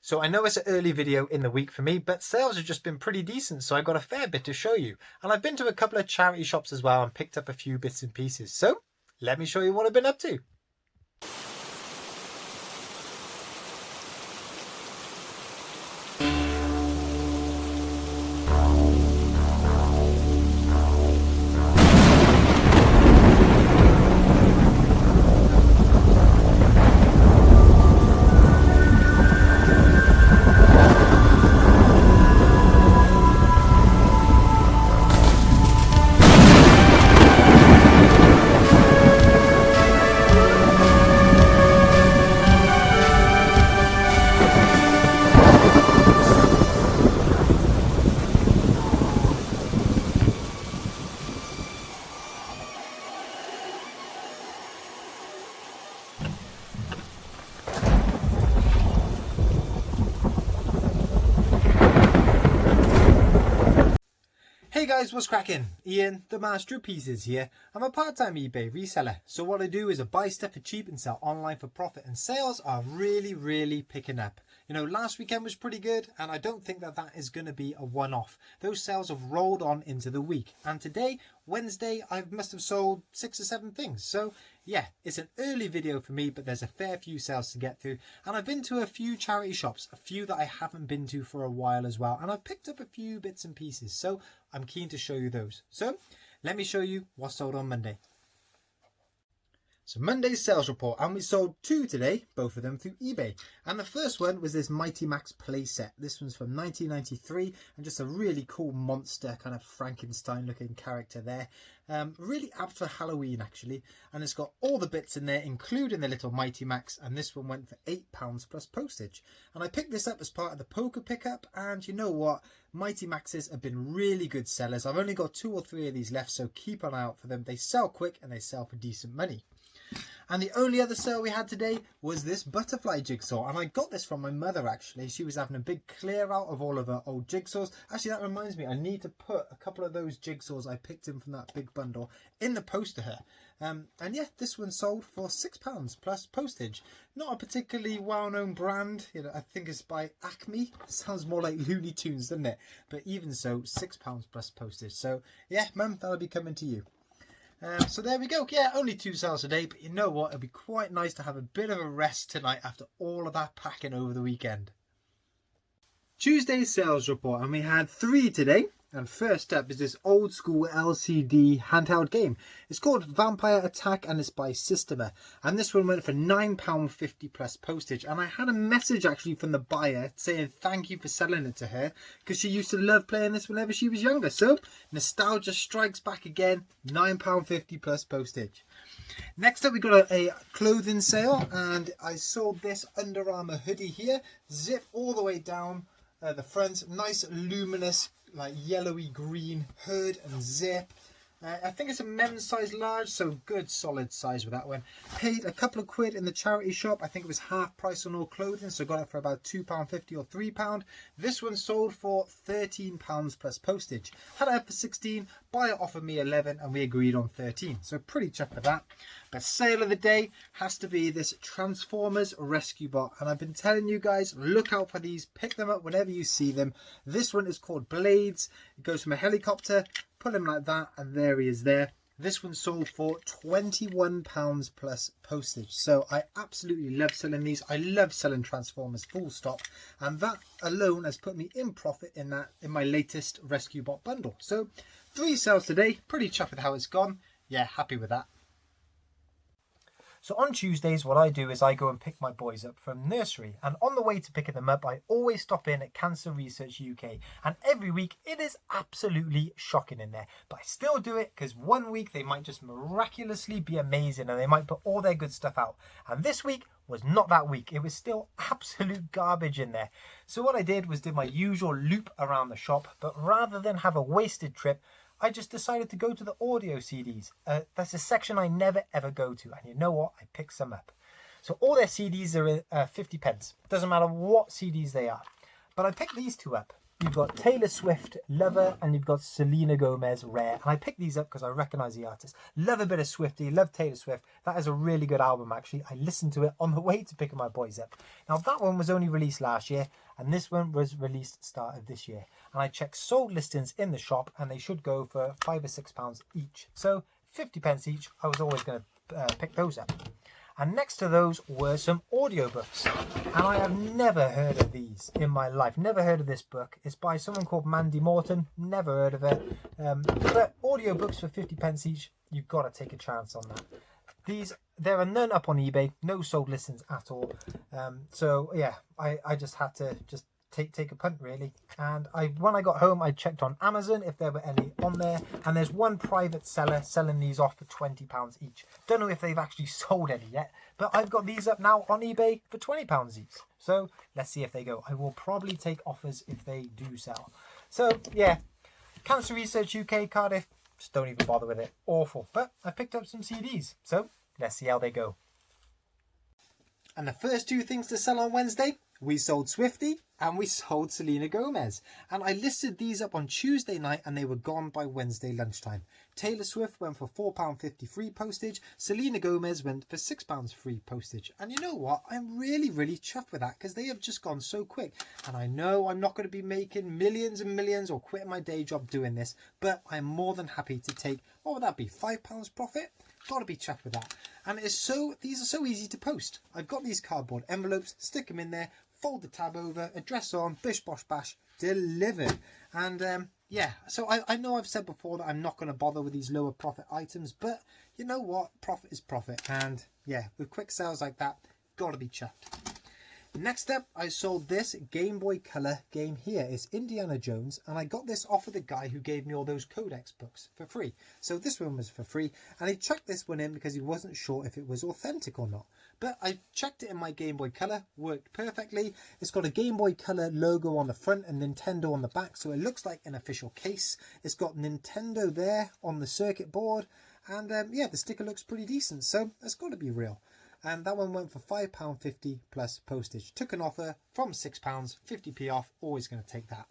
So I know it's an early video in the week for me, but sales have just been pretty decent, so I've got a fair bit to show you. And I've been to a couple of charity shops as well and picked up a few bits and pieces. So let me show you what I've been up to. Hey guys, what's cracking? Ian, the Master of Pieces here. I'm a part-time eBay reseller. So what I do is I buy stuff for cheap and sell online for profit, and sales are really picking up. You know, last weekend was pretty good, and I don't think that is going to be a one-off. Those sales have rolled on into the week, and today, Wednesday, I must have sold 6 or 7 things. So yeah, it's an early video for me, but there's a fair few sales to get through, and I've been to a few charity shops, a few that I haven't been to for a while as well, and I've picked up a few bits and pieces, so I'm keen to show you those. So let me show you what sold on Monday. So Monday's sales report, and we sold 2 today, both of them through eBay. And the first one was this Mighty Max playset. This one's from 1993 and just a really cool monster, kind of Frankenstein looking character there. Really apt for Halloween actually, and it's got all the bits in there including the little Mighty Max, and this one went for £8 plus postage. And I picked this up as part of the poker pickup, and you know what, Mighty Maxes have been really good sellers. I've only got 2 or 3 of these left, so keep an eye out for them. They sell quick and they sell for decent money. And the only other sale we had today was this butterfly jigsaw, and I got this from my mother actually. She was having a big clear out of all of her old jigsaws. Actually, that reminds me, I need to put a couple of those jigsaws I picked in from that big bundle in the post to her. And yeah, this one sold for £6 plus postage. Not a particularly well-known brand, you know, I think it's by Acme. It sounds more like Looney Tunes, doesn't it? But even so, £6 plus postage. So yeah, Mum, that'll be coming to you. So there we go. Yeah, only 2 sales a day, but you know what? It'd be quite nice to have a bit of a rest tonight after all of that packing over the weekend. Tuesday's sales report, and we had 3 today. And first up is this old school LCD handheld game. It's called Vampire Attack, and it's by Systemer. And this one went for £9.50 plus postage. And I had a message actually from the buyer saying thank you for selling it to her, because she used to love playing this whenever she was younger. So nostalgia strikes back again, £9.50 plus postage. Next up we got a clothing sale, and I sold this Under Armour hoodie here. Zip all the way down the front, nice luminous like yellowy green hood and zip. I think it's a men's size large, so good solid size with that one. Paid a couple of quid in the charity shop. I think it was half price on all clothing, so got it for about £2.50 or £3. This one sold for £13 plus postage. Had it up for 16, buyer offered me 11, and we agreed on 13, so pretty chuffed with that. But sale of the day has to be this Transformers rescue bot, and I've been telling you guys, look out for these, pick them up whenever you see them. This one is called Blades. It goes from a helicopter, put him like that, and there he is there. This one sold for £21 plus postage. So I absolutely love selling these. I love selling Transformers full stop, and that alone has put me in profit in my latest rescue bot bundle. So 3 sales today, pretty chuffed with how it's gone. Yeah, happy with that. So on Tuesdays, what I do is I go and pick my boys up from nursery. And on the way to picking them up, I always stop in at Cancer Research UK. And every week, it is absolutely shocking in there. But I still do it because one week they might just miraculously be amazing and they might put all their good stuff out. And this week was not that week. It was still absolute garbage in there. So what I did was my usual loop around the shop. But rather than have a wasted trip, I just decided to go to the audio CDs. That's a section I never ever go to, and you know what? I picked some up. So all their CDs are 50 pence. Doesn't matter what CDs they are. But I picked these 2 up. you've got Taylor Swift, Lover, and you've got Selena Gomez, Rare. And I picked these up because I recognise the artist. Love a bit of Swiftie, love Taylor Swift. That is a really good album, actually. I listened to it on the way to picking my boys up. Now, that one was only released last year, and this one was released start of this year. And I checked sold listings in the shop, and they should go for £5 or £6 each. So 50p each. I was always going to pick those up. And next to those were some audiobooks. And I have never heard of these in my life. Never heard of this book. It's by someone called Mandy Morton. Never heard of it. But audiobooks for 50p each, you've got to take a chance on that. There are none up on eBay. No sold listings at all. So yeah, I just had to take a punt, really. And when I got home, I checked on Amazon if there were any on there, and there's one private seller selling these off for £20 each. Don't know if they've actually sold any yet, but I've got these up now on eBay for £20 each. So let's see if they go. I will probably take offers if they do sell. So yeah, Cancer Research UK, Cardiff, just don't even bother with it. Awful. But I picked up some CDs, so let's see how they go. And the first two things to sell on Wednesday, we sold Swiftie and we sold Selena Gomez. And I listed these up on Tuesday night and they were gone by Wednesday lunchtime. Taylor Swift went for £4.50 free postage. Selena Gomez went for £6 free postage. And you know what? I'm really, really chuffed with that because they have just gone so quick. And I know I'm not going to be making millions and millions or quitting my day job doing this, but I'm more than happy to take, what would that be, £5 profit? Got to be chuffed with that. And these are so easy to post. I've got these cardboard envelopes, stick them in there, fold the tab over, address on, bish bosh bash, delivered. And yeah, so I know I've said before that I'm not going to bother with these lower profit items, but you know what, profit is profit. And yeah, with quick sales like that, got to be chuffed. Next up, I sold this Game Boy Color game here. It's Indiana Jones, and I got this off of the guy who gave me all those Codex books for free. So this one was for free, and he chucked this one in because he wasn't sure if it was authentic or not. But I checked it in my Game Boy Color, worked perfectly. It's got a Game Boy Color logo on the front and Nintendo on the back, so it looks like an official case. It's got Nintendo there on the circuit board, and yeah, the sticker looks pretty decent, so it's got to be real. And that one went for £5.50 plus postage. Took an offer from £6, 50p off, always going to take that.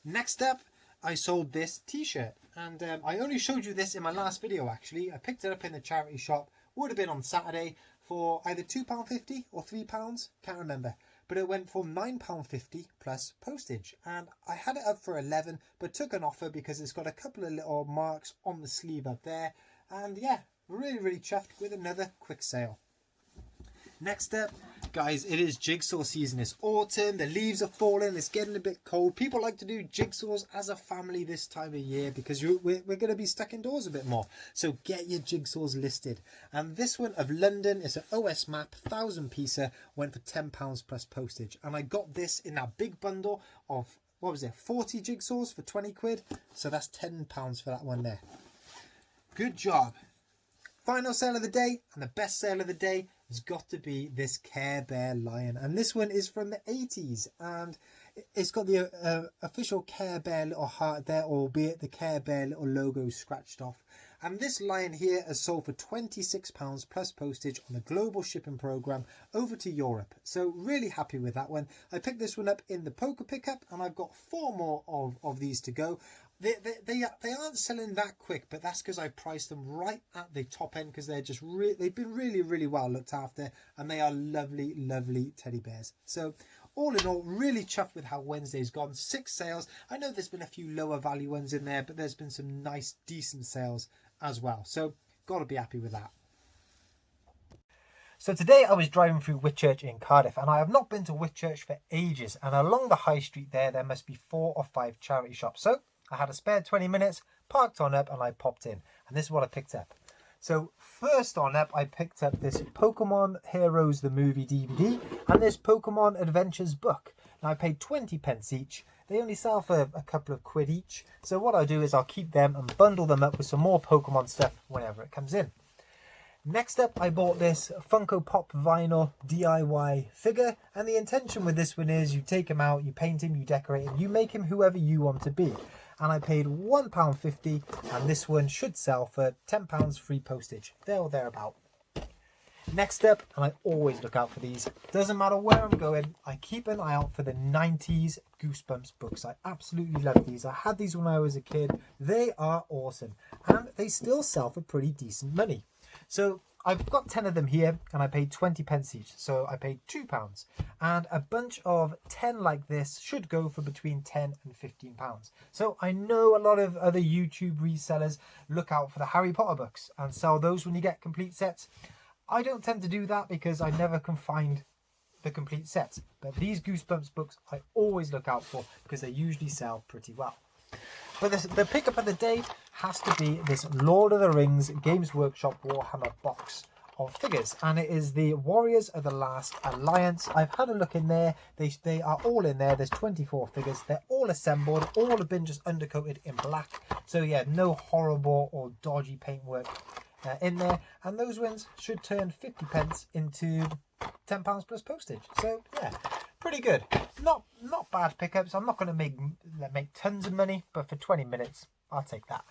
Next up, I sold this t-shirt, and I only showed you this in my last video actually. I picked it up in the charity shop, would have been on Saturday, for either £2.50 or £3, can't remember. But it went for £9.50 plus postage, and I had it up for £11, but took an offer because it's got a couple of little marks on the sleeve up there. And yeah, really chuffed with another quick sale. Next up, guys, it is jigsaw season. It's autumn, the leaves are falling, it's getting a bit cold. People like to do jigsaws as a family this time of year because we're going to be stuck indoors a bit more. So get your jigsaws listed. And this one of London is an OS map, 1000-piecer, went for £10 plus postage. And I got this in that big bundle of, what was it, 40 jigsaws for 20 quid. So that's £10 for that one there. Good job. Final sale of the day, and the best sale of the day has got to be this Care Bear lion, and this one is from the 80s, and it's got the official Care Bear little heart there, albeit the Care Bear little logo scratched off. And this lion here has sold for £26 plus postage on the global shipping program over to Europe. So really happy with that one. I picked this one up in the poker pickup, and I've got 4 more of these to go. They aren't selling that quick, but that's because I priced them right at the top end because they're just they've been really well looked after, and they are lovely teddy bears. So all in all, really chuffed with how Wednesday's gone. 6 sales. I know there's been a few lower value ones in there, but there's been some nice decent sales as well. So got to be happy with that. So today I was driving through Whitchurch in Cardiff, and I have not been to Whitchurch for ages, and along the high street there must be 4 or 5 charity shops. So I had a spare 20 minutes, parked on up, and I popped in. And this is what I picked up. So first on up, I picked up this Pokemon Heroes the Movie DVD and this Pokemon Adventures book. Now I paid 20p each. They only sell for a couple of quid each. So what I'll do is I'll keep them and bundle them up with some more Pokemon stuff whenever it comes in. Next up, I bought this Funko Pop vinyl DIY figure, and the intention with this one is you take him out, you paint him, you decorate him, you make him whoever you want to be. And I paid £1.50, and this one should sell for £10 free postage, there or thereabout. Next up, and I always look out for these, doesn't matter where I'm going, I keep an eye out for the 90s Goosebumps books. I absolutely love these. I had these when I was a kid. They are awesome, and they still sell for pretty decent money. So I've got 10 of them here, and I paid 20 pence each, so I paid £2. And a bunch of 10 like this should go for between 10 and £15. So I know a lot of other YouTube resellers look out for the Harry Potter books and sell those when you get complete sets. I don't tend to do that because I never can find the complete sets. But these Goosebumps books I always look out for because they usually sell pretty well. But the pickup of the day has to be this Lord of the Rings Games Workshop Warhammer box of figures, and it is the Warriors of the Last Alliance. I've had a look in there. They are all in there. There's 24 figures. They're all assembled. All have been just undercoated in black. So yeah, no horrible or dodgy paintwork in there, and those wins should turn 50 pence into £10 plus postage. So yeah, pretty good. Not bad pickups. I'm not going to make tons of money, but for 20 minutes, I'll take that.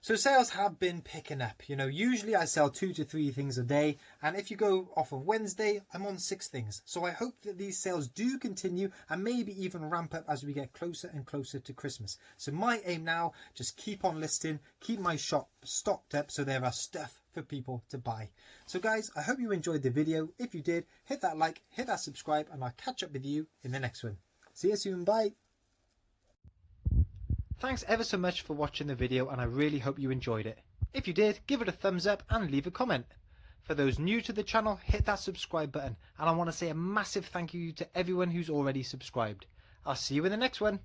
So sales have been picking up. You know, usually I sell 2 to 3 things a day, and if you go off of Wednesday, I'm on 6 things. So I hope that these sales do continue and maybe even ramp up as we get closer and closer to Christmas. So my aim now, just keep on listing, keep my shop stocked up so there are stuff for people to buy. So guys, I hope you enjoyed the video. If you did, hit that like, hit that subscribe, and I'll catch up with you in the next one. See you soon, bye. Thanks ever so much for watching the video, and I really hope you enjoyed it. If you did, give it a thumbs up and leave a comment. For those new to the channel, hit that subscribe button, and I want to say a massive thank you to everyone who's already subscribed. I'll see you in the next one.